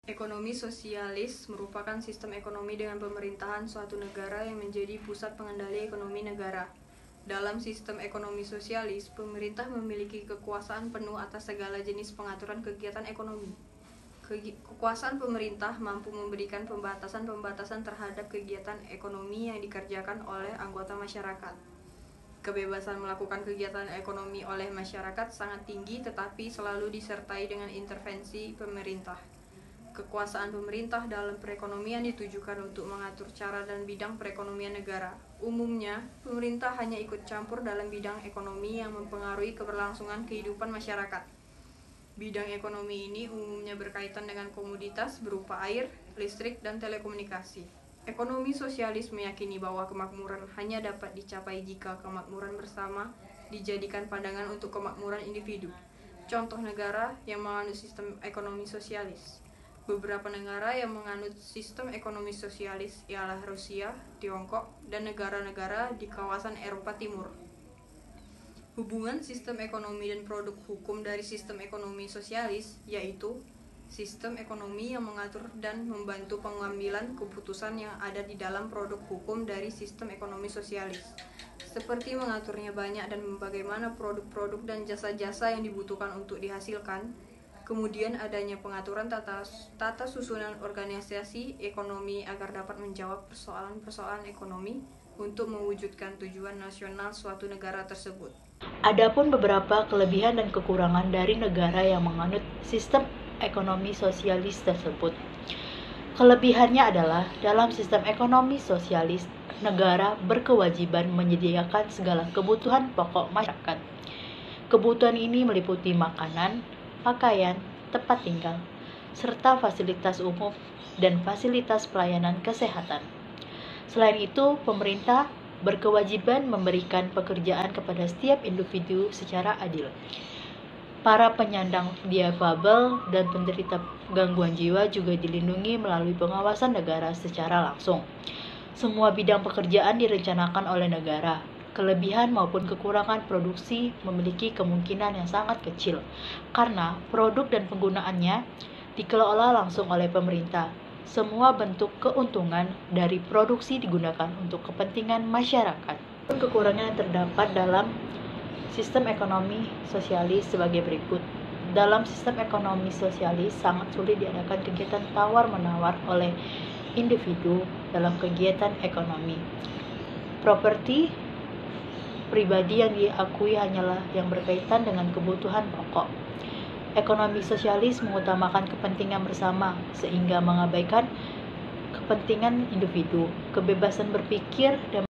Ekonomi sosialis merupakan sistem ekonomi dengan pemerintahan suatu negara yang menjadi pusat pengendali ekonomi negara. Dalam sistem ekonomi sosialis, pemerintah memiliki kekuasaan penuh atas segala jenis pengaturan kegiatan ekonomi. Kekuasaan pemerintah mampu memberikan pembatasan-pembatasan terhadap kegiatan ekonomi yang dikerjakan oleh anggota masyarakat. Kebebasan melakukan kegiatan ekonomi oleh masyarakat sangat tinggi, tetapi selalu disertai dengan intervensi pemerintah. Kekuasaan pemerintah dalam perekonomian ditujukan untuk mengatur cara dan bidang perekonomian negara. Umumnya, pemerintah hanya ikut campur dalam bidang ekonomi yang mempengaruhi keberlangsungan kehidupan masyarakat. Bidang ekonomi ini umumnya berkaitan dengan komoditas berupa air, listrik, dan telekomunikasi. Ekonomi sosialis meyakini bahwa kemakmuran hanya dapat dicapai jika kemakmuran bersama dijadikan pandangan untuk kemakmuran individu. Contoh negara yang menganut sistem ekonomi sosialis. Beberapa negara yang menganut sistem ekonomi sosialis ialah Rusia, Tiongkok, dan negara-negara di kawasan Eropa Timur. Hubungan sistem ekonomi dan produk hukum dari sistem ekonomi sosialis yaitu sistem ekonomi yang mengatur dan membantu pengambilan keputusan yang ada di dalam produk hukum dari sistem ekonomi sosialis, seperti mengaturnya banyak dan bagaimana produk-produk dan jasa-jasa yang dibutuhkan untuk dihasilkan. Kemudian adanya pengaturan tata susunan organisasi ekonomi agar dapat menjawab persoalan-persoalan ekonomi untuk mewujudkan tujuan nasional suatu negara tersebut. Adapun beberapa kelebihan dan kekurangan dari negara yang menganut sistem ekonomi sosialis tersebut. Kelebihannya adalah dalam sistem ekonomi sosialis, negara berkewajiban menyediakan segala kebutuhan pokok masyarakat. Kebutuhan ini meliputi makanan, pakaian, tempat tinggal, serta fasilitas umum dan fasilitas pelayanan kesehatan. Selain itu, pemerintah berkewajiban memberikan pekerjaan kepada setiap individu secara adil. Para penyandang difabel dan penderita gangguan jiwa juga dilindungi melalui pengawasan negara secara langsung. Semua bidang pekerjaan direncanakan oleh negara. Kelebihan maupun kekurangan produksi memiliki kemungkinan yang sangat kecil, karena produk dan penggunaannya dikelola langsung oleh pemerintah. Semua bentuk keuntungan dari produksi digunakan untuk kepentingan masyarakat. Kekurangan yang terdapat dalam sistem ekonomi sosialis sebagai berikut. Dalam sistem ekonomi sosialis sangat sulit diadakan kegiatan tawar-menawar oleh individu dalam kegiatan ekonomi. Properti pribadi yang diakui hanyalah yang berkaitan dengan kebutuhan pokok. Ekonomi sosialis mengutamakan kepentingan bersama sehingga mengabaikan kepentingan individu. Kebebasan berpikir dan